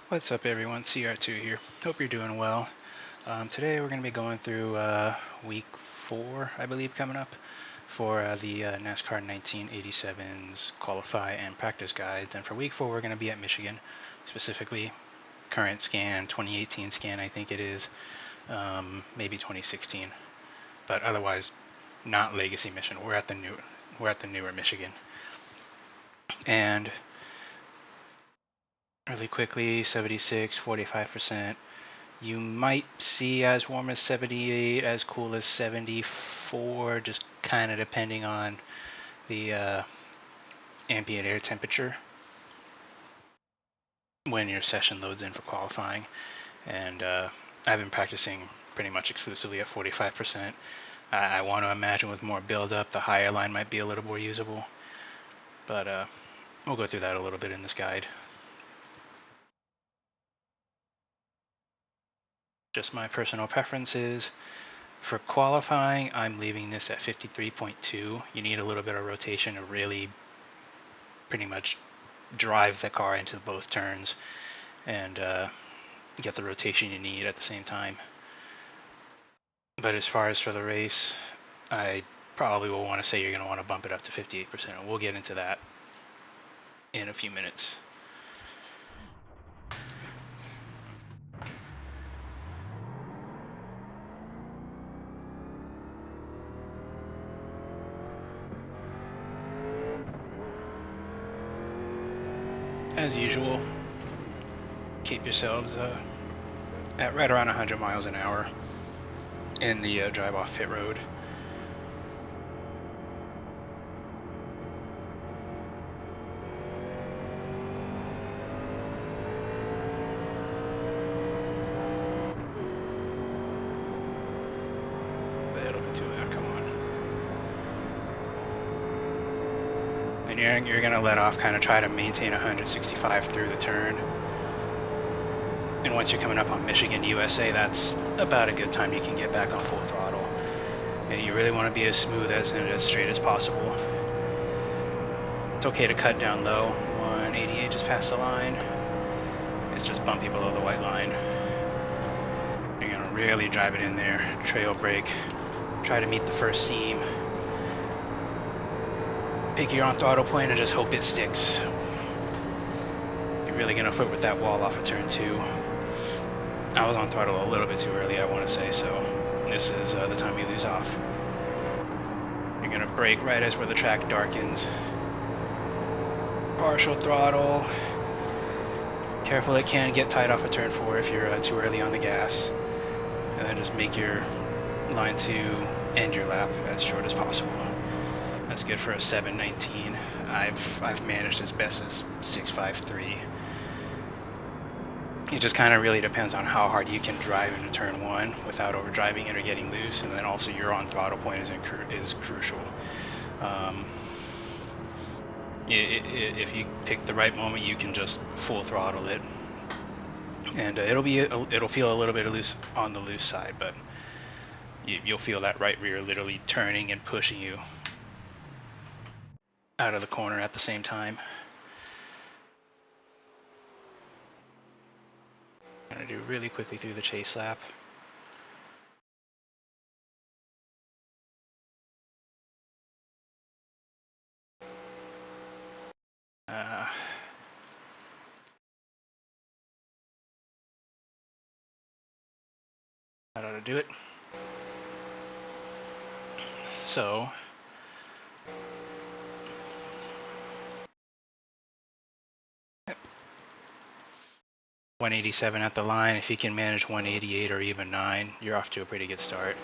What's up everyone, CR2 here. Hope you're doing well. Today we're going to be going through week 4, I believe, coming up for the NASCAR 1987's qualify and practice guides. And for week 4 we're going to be at Michigan, specifically current scan, 2018 scan I think it is, maybe 2016, but otherwise not legacy mission. We're at the newer Michigan. And really quickly, 76, 45%. You might see as warm as 78, as cool as 74, just kind of depending on the ambient air temperature when your session loads in for qualifying. And I've been practicing pretty much exclusively at 45%. I want to imagine with more build-up, the higher line might be a little more usable. But we'll go through that a little bit in this guide. Just my personal preferences. For qualifying, I'm leaving this at 53.2. You need a little bit of rotation to really pretty much drive the car into both turns and get the rotation you need at the same time. But as far as for the race, I probably will want to say you're going to want to bump it up to 58%. We'll get into that in a few minutes. As usual, keep yourselves at right around 100 miles an hour in the drive off pit road. That'll be too loud, come on. And you're going to let off, kind of try to maintain 165 through the turn. And once you're coming up on Michigan, USA, that's about a good time you can get back on full throttle. And you really want to be as smooth and as straight as possible. It's okay to cut down low. 188 just past the line. It's just bumpy below the white line. You're going to really drive it in there. Trail brake. Try to meet the first seam. Pick your on throttle point and just hope it sticks. You're really going to flirt with that wall off of turn 2. I was on throttle a little bit too early, I want to say, so this is the time you lose off. You're going to brake right as where the track darkens. Partial throttle. Careful, it can get tight off of turn 4 if you're too early on the gas. And then just make your line to end your lap as short as possible. That's good for a 7:19. I've managed as best as 6:53. It just kind of really depends on how hard you can drive into turn 1 without overdriving it or getting loose, and then also your on throttle point is crucial. If you pick the right moment, you can just full throttle it, and it'll feel a little bit loose on the loose side, but you'll feel that right rear literally turning and pushing you out of the corner at the same time. I'm going to do really quickly through the chase lap. That ought to do it. So, yep. 187 at the line. If you can manage 188 or even 9, you're off to a pretty good start.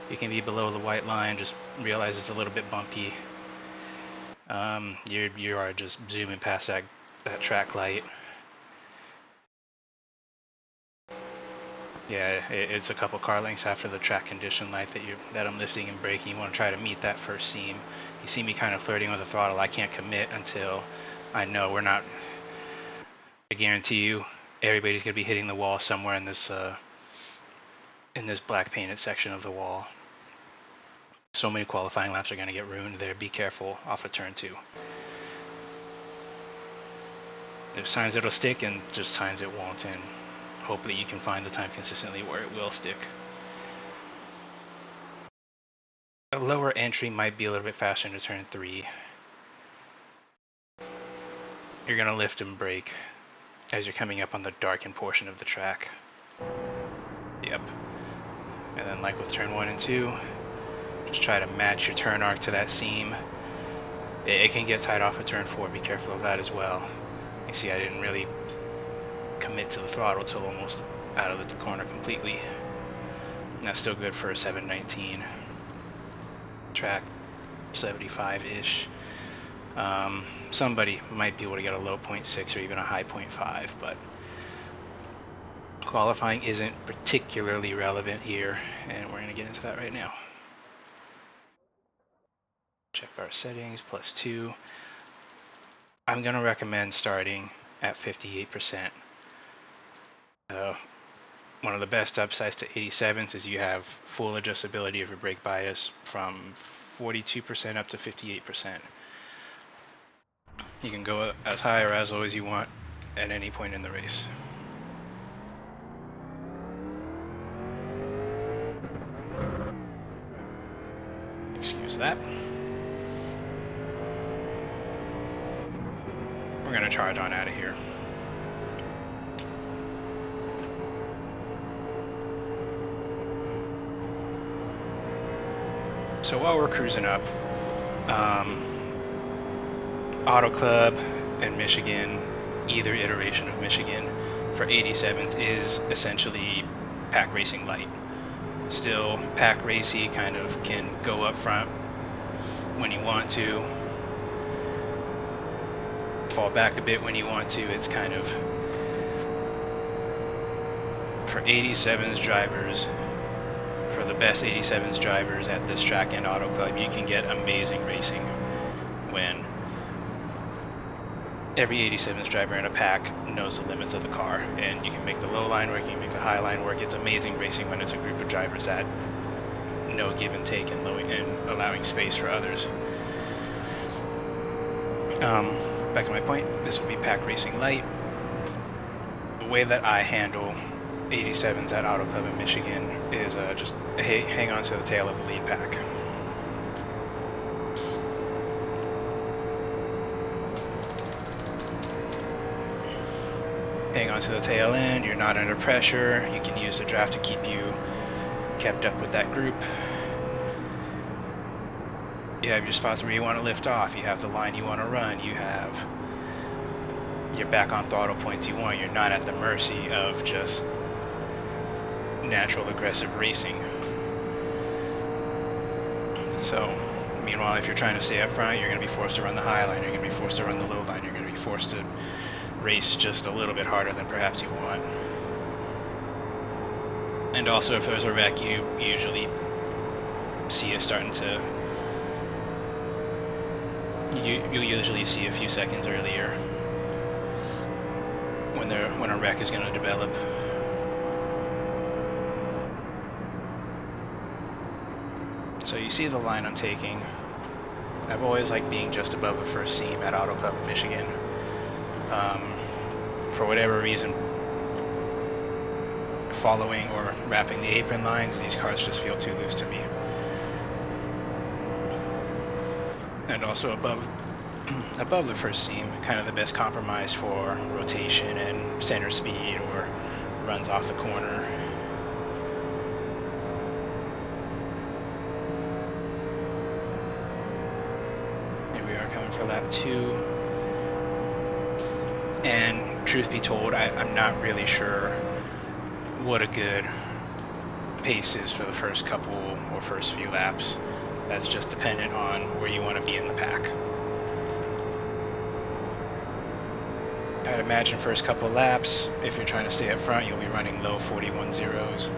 You can be below the white line, just realize it's a little bit bumpy. You are just zooming past that track light. Yeah, it's a couple car lengths after the track condition light that I'm lifting and braking. You want to try to meet that first seam. You see me kind of flirting with the throttle. I can't commit until I know we're not. I guarantee you, everybody's gonna be hitting the wall somewhere in this black painted section of the wall. So many qualifying laps are gonna get ruined there. Be careful off of turn 2. There's times it'll stick and just times it won't, and hopefully you can find the time consistently where it will stick. A lower entry might be a little bit faster into turn 3. You're going to lift and brake as you're coming up on the darkened portion of the track. Yep. And then like with turn 1 and 2, just try to match your turn arc to that seam. It can get tied off at turn 4, be careful of that as well. You see I didn't really commit to the throttle till almost out of the corner completely. And that's still good for a 719. Track 75-ish. Somebody might be able to get a low 0.6 or even a high 0.5, but qualifying isn't particularly relevant here, and we're going to get into that right now. Check our settings, +2. I'm going to recommend starting at 58%. One of the best upsides to 87s is you have full adjustability of your brake bias from 42% up to 58%. You can go as high or as low as you want at any point in the race. Excuse that. We're going to charge on out of here. So while we're cruising up, Auto Club and Michigan, either iteration of Michigan for 87s is essentially pack racing light. Still pack racy, kind of can go up front when you want to, fall back a bit when you want to. It's kind of for 87s drivers, for the best 87s drivers at this track and Auto Club, you can get amazing racing when every 87s driver in a pack knows the limits of the car, and you can make the low line work, you can make the high line work. It's amazing racing when it's a group of drivers that know give and take and allowing space for others. Back to my point, this will be pack racing light. The way that I handle 87s at Auto Club in Michigan is just hang on to the tail of the lead pack. Hang on to the tail end, you're not under pressure, you can use the draft to keep you kept up with that group. You have your spots where you want to lift off, you have the line you want to run, you have your back on throttle points you want. You're not at the mercy of just natural aggressive racing. So, meanwhile, if you're trying to stay up front, you're going to be forced to run the high line, you're going to be forced to run the low line, you're going to be forced to race just a little bit harder than perhaps you want. And also, if there's a wreck, you usually see it starting to, you'll usually see a few seconds earlier when a wreck is going to develop. So you see the line I'm taking. I've always liked being just above the first seam at Auto Club Michigan. For whatever reason, following or wrapping the apron lines, these cars just feel too loose to me. And also above the first seam, kind of the best compromise for rotation and center speed or runs off the corner. Here we are coming for lap 2. And truth be told, I'm not really sure what a good pace is for the first couple or first few laps. That's just dependent on where you want to be in the pack. I'd imagine first couple laps, if you're trying to stay up front, you'll be running low 41 zeros.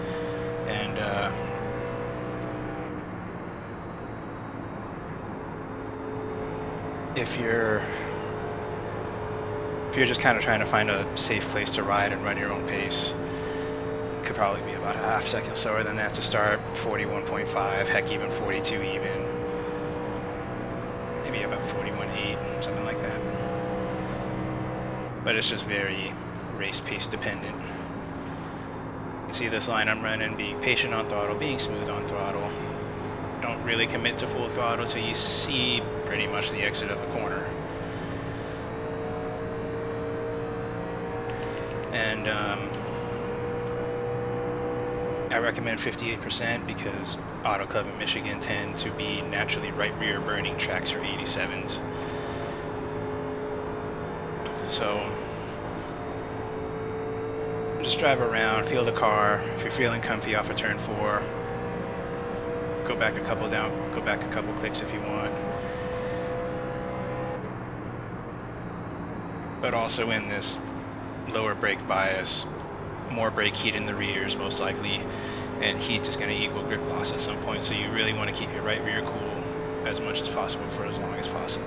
And if you're just kind of trying to find a safe place to ride and run your own pace, it could probably be about a half second slower than that to start, 41.5, heck even 42 even. Maybe about 41.8, something like that. but it's just very race pace dependent. You see this line I'm running, being patient on throttle, being smooth on throttle. Don't really commit to full throttle till you see pretty much the exit of the corner. And I recommend 58% because Auto Club in Michigan tend to be naturally right rear burning tracks for 87s. So just drive around, feel the car. If you're feeling comfy off of turn 4, go back a couple clicks if you want. But also in this lower brake bias, more brake heat in the rears most likely, and heat is going to equal grip loss at some point, so you really want to keep your right rear cool as much as possible for as long as possible.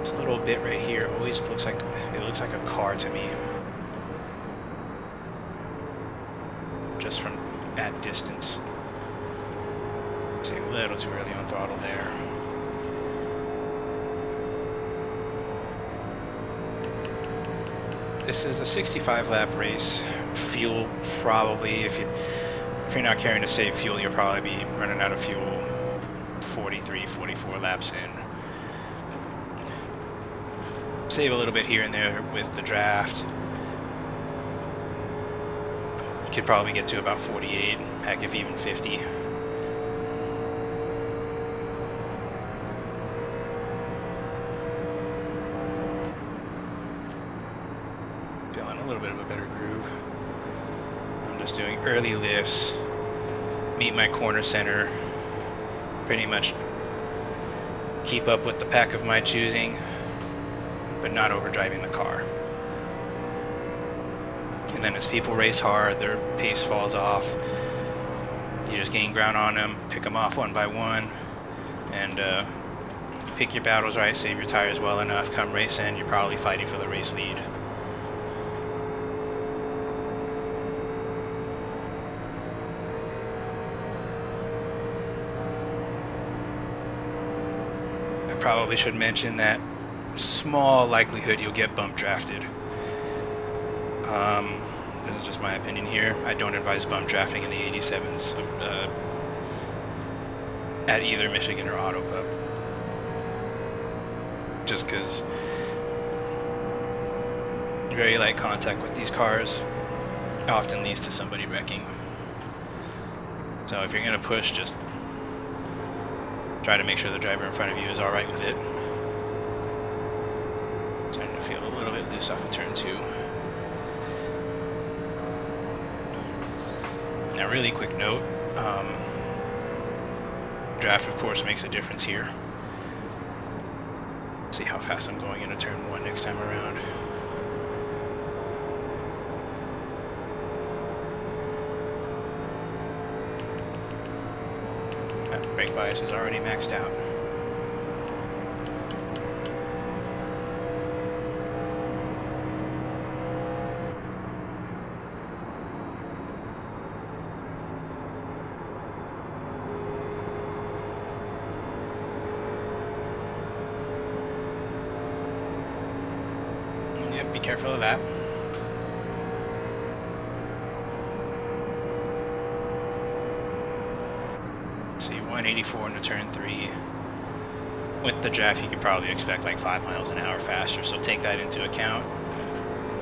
This little bit right here always looks like a car to me, just from at distance. See, a little too early on throttle there. This is a 65 lap race. Fuel probably, if you're not carrying to save fuel, you'll probably be running out of fuel 43, 44 laps in. Save a little bit here and there with the draft. You could probably get to about 48, heck if even 50. Feeling a little bit of a better groove. I'm just doing early lifts, meet my corner center, pretty much keep up with the pack of my choosing, but not overdriving the car. And then as people race hard, their pace falls off. You just gain ground on them, pick them off one by one, and pick your battles right, save your tires well enough. Come race in, you're probably fighting for the race lead. I probably should mention that small likelihood you'll get bump drafted. This is just my opinion here. I don't advise bump drafting in the 87s at either Michigan or Auto Club. Just because very light contact with these cars often leads to somebody wrecking. So if you're going to push, just try to make sure the driver in front of you is alright with it. Starting to feel a little bit loose off of turn 2. Now, really quick note, draft of course makes a difference here. See how fast I'm going into turn 1 next time around. That brake bias is already maxed out. Be careful of that. See, 184 into turn 3. With the draft, you could probably expect like 5 miles an hour faster, so take that into account.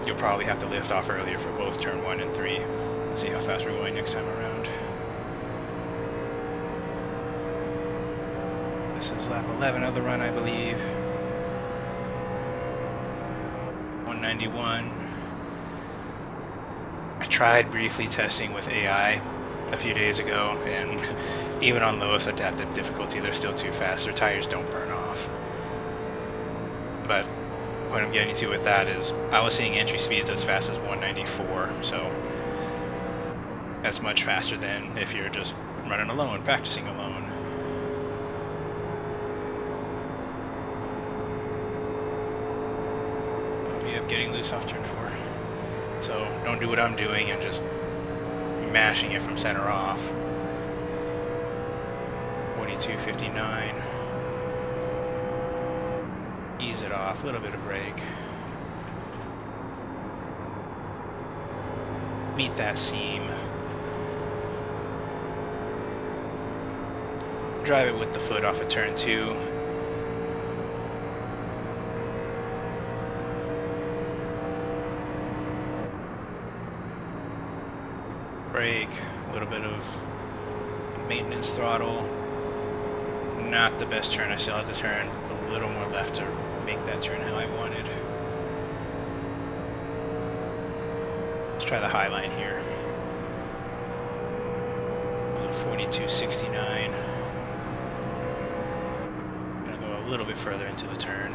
You'll probably have to lift off earlier for both turn 1 and 3. Let's see how fast we're going next time around. This is lap 11 of the run, I believe. 191. I tried briefly testing with AI a few days ago, and even on lowest adaptive difficulty, they're still too fast. Their tires don't burn off. But what I'm getting to with that is I was seeing entry speeds as fast as 194, so that's much faster than if you're just running alone, practicing alone. Getting loose off turn 4. So don't do what I'm doing and just mashing it from center off. 42.59. ease it off, a little bit of brake. Meet that seam. Drive it with the foot off of turn 2. Brake, a little bit of maintenance throttle. Not the best turn, I still have to turn a little more left to make that turn how I wanted. Let's try the high line here. 42.69. Gonna go a little bit further into the turn.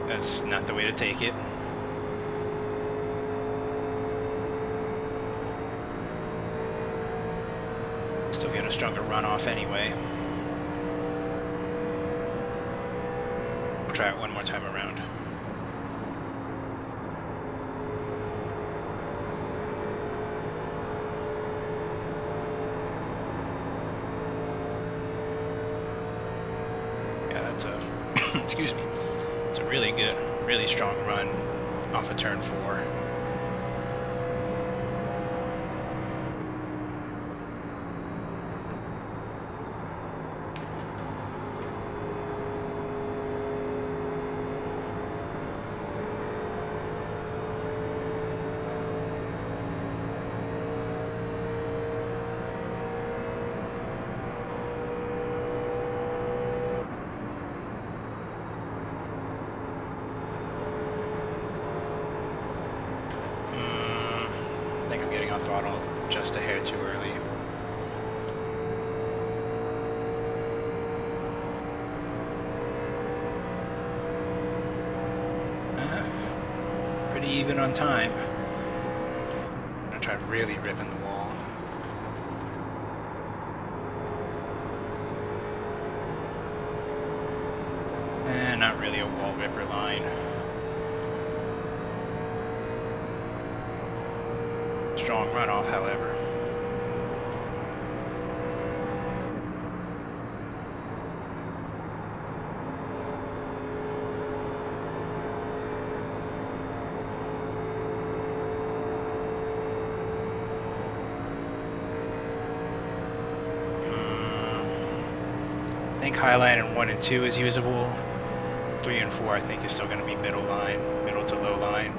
That's not the way to take it. Still get a stronger runoff anyway. We'll try it one more time around. Yeah, that's a excuse me. It's a really good, really strong run off of turn 4. I think I'm getting on throttle just a hair too early. Pretty even on time. I'm gonna try really ripping the wall. Not really a wall ripper line. Strong runoff, however. I think highline in 1 and 2 is usable. 3 and 4 I think is still going to be middle line, middle to low line.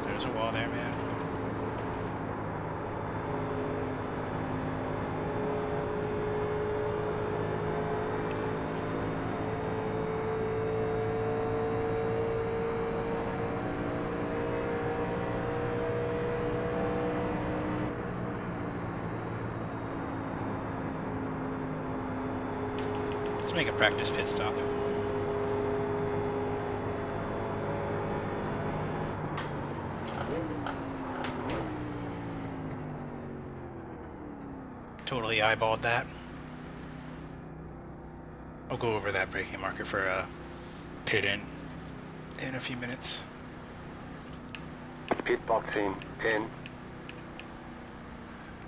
There's a wall there, man. Let's make a practice pit stop. Totally eyeballed that. I'll go over that braking marker for a pit in a few minutes. Pit box in 10.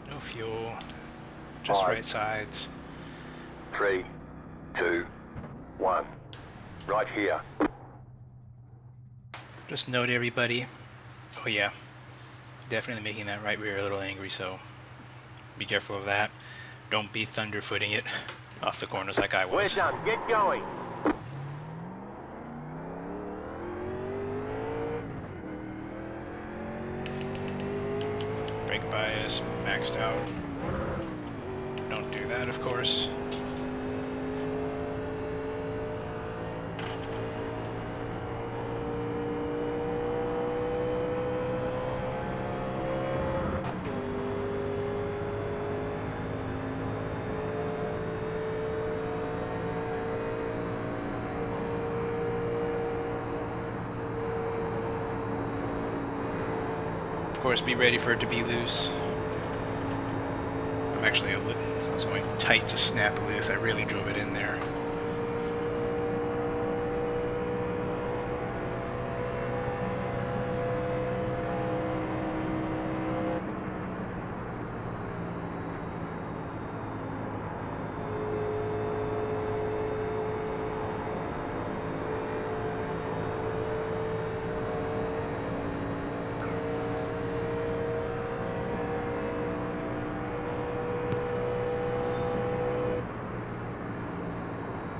No fuel, just 5, right sides. 3, 2, 1. Right here. Just note everybody. Oh yeah, definitely making that right rear a little angry, so be careful of that. Don't be thunderfooting it off the corners like I was. We're done. Get going. Brake bias maxed out. Don't do that, of course. Of course, be ready for it to be loose. I was going tight to snap loose. I really drove it in there.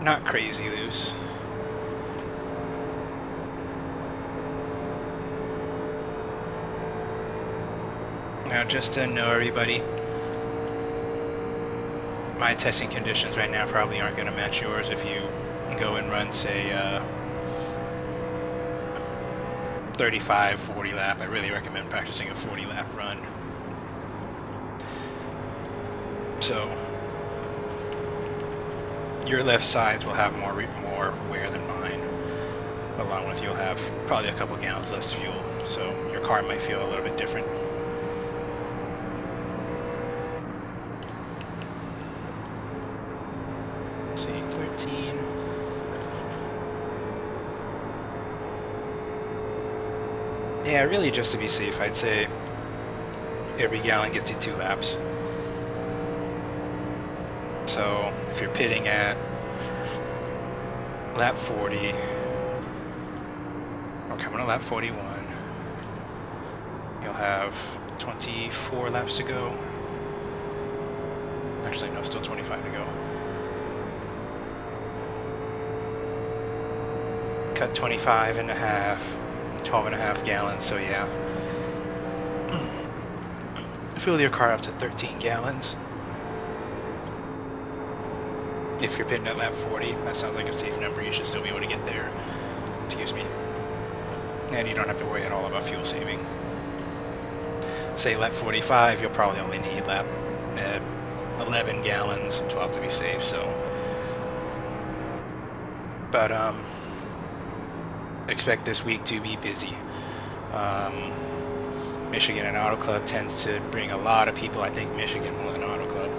not crazy loose. Now, just to know everybody, my testing conditions right now probably aren't going to match yours. If you go and run, say, 35, 40 lap, I really recommend practicing a 40 lap run. So your left sides will have more wear than mine, along with you'll have probably a couple gallons less fuel, so your car might feel a little bit different. Let's see, 13. Yeah, really just to be safe, I'd say every gallon gets you 2 laps. So if you're pitting at lap 40, or coming to lap 41, you'll have 24 laps to go. Actually, no, still 25 to go. Cut 25 and a half, 12 and a half gallons, so yeah. Fill your car up to 13 gallons. If you're pitting at lap 40, that sounds like a safe number. You should still be able to get there. Excuse me. And you don't have to worry at all about fuel saving. Say lap 45, you'll probably only need lap 11 gallons, 12 to be safe. So, but expect this week to be busy. Michigan and Auto Club tends to bring a lot of people. I think Michigan more than Auto Club,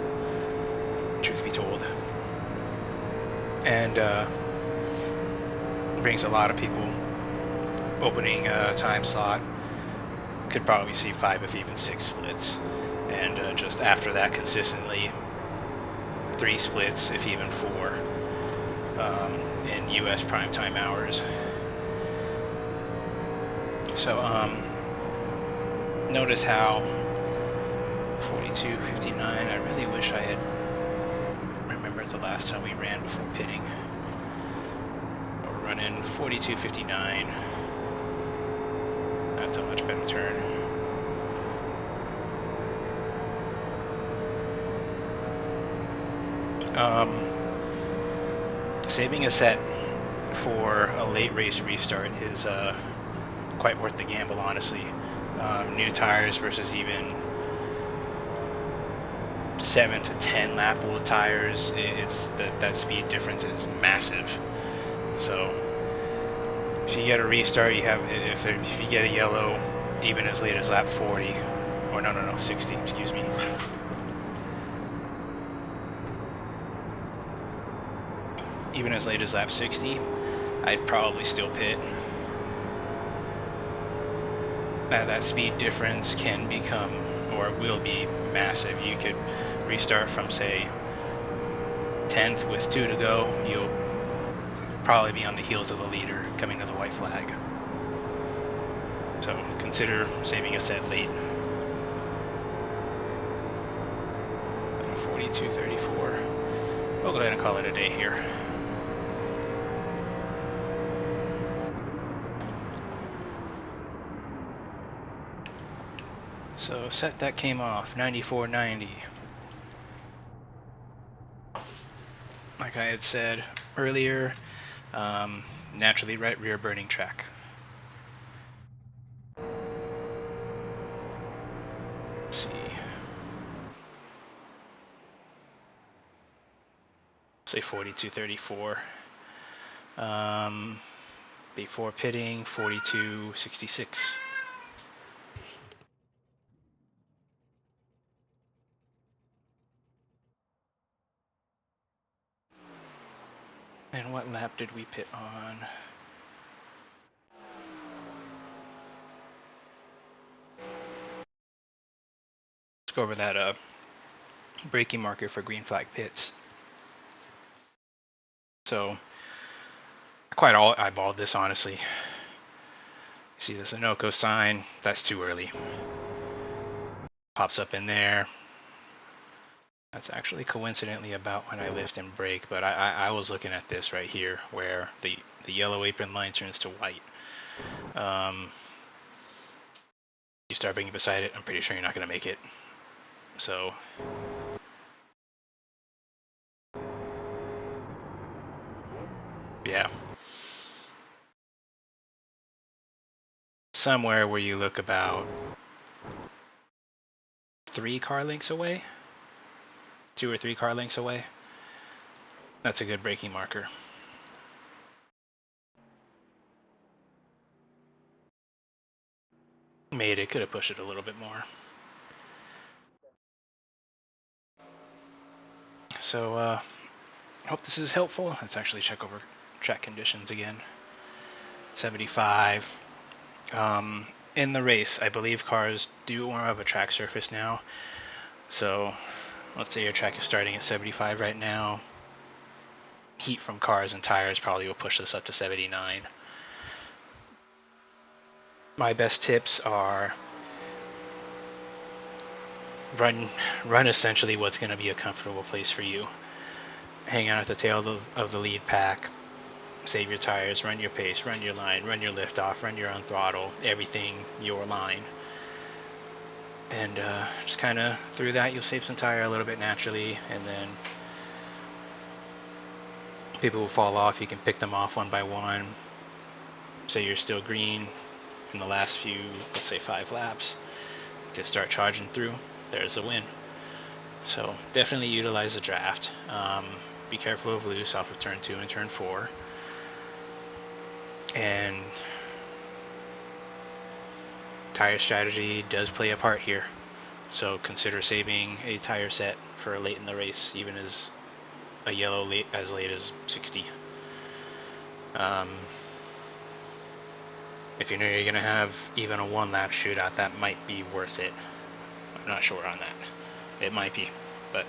truth be told. And brings a lot of people. Opening time slot, could probably see 5 if even 6 splits, and just after that consistently 3 splits if even 4 in US primetime hours. So notice how 42:59, I really wish I had remembered the last time we ran before pitting. We're running 42:59. That's a much better turn. Saving a set for a late race restart is quite worth the gamble, honestly. New tires versus even 7 to 10 lap old tires, it's that speed difference is massive. So if you get a restart, you have if you get a yellow even as late as lap 40, or no 60, excuse me. Even as late as lap 60, I'd probably still pit. That speed difference can become, or will be, massive. You could restart from, say, 10th with 2 to go. You'll probably be on the heels of the leader coming to the white flag. So consider saving a set late. 42:34. We'll go ahead and call it a day here. So set that came off 94.90. Like I had said earlier, naturally right rear burning track. Let's see. Say 42:34. Before pitting, 42:66. And what lap did we pit on? Let's go over that braking marker for green flag pits. So I quite all eyeballed this, honestly. You see the Sunoco sign, that's too early. Pops up in there. That's actually coincidentally about when I lift and brake, but I was looking at this right here where the yellow apron line turns to white. You start braking beside it, I'm pretty sure you're not going to make it. So yeah, somewhere where you look about 3 car lengths away, 2 or 3 car lengths away. That's a good braking marker. Made it, could have pushed it a little bit more. So I hope this is helpful. Let's actually check over track conditions again. 75. In the race, I believe cars do more of a track surface now. So let's say your track is starting at 75 right now. Heat from cars and tires probably will push this up to 79. My best tips are run essentially what's going to be a comfortable place for you. Hang out at the tail of the lead pack. Save your tires, run your pace, run your line, run your lift off, run your own throttle, everything your line. And just kind of through that you'll save some tire a little bit naturally, and then people will fall off. You can pick them off one by one. Say you're still green in the last few, let's say 5 laps, you can start charging through. There's a win. So definitely utilize the draft. Be careful of loose off of turn 2 and turn 4. And tire strategy does play a part here. So consider saving a tire set for late in the race, even as a yellow as late as 60. If you know you're going to have even a 1-lap shootout, that might be worth it. I'm not sure on that. It might be, but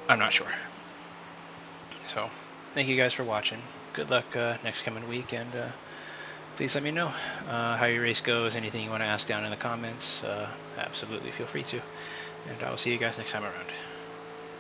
I'm not sure. So thank you guys for watching. Good luck next coming week, and please let me know how your race goes. Anything you want to ask down in the comments, absolutely feel free to. And I'll see you guys next time around.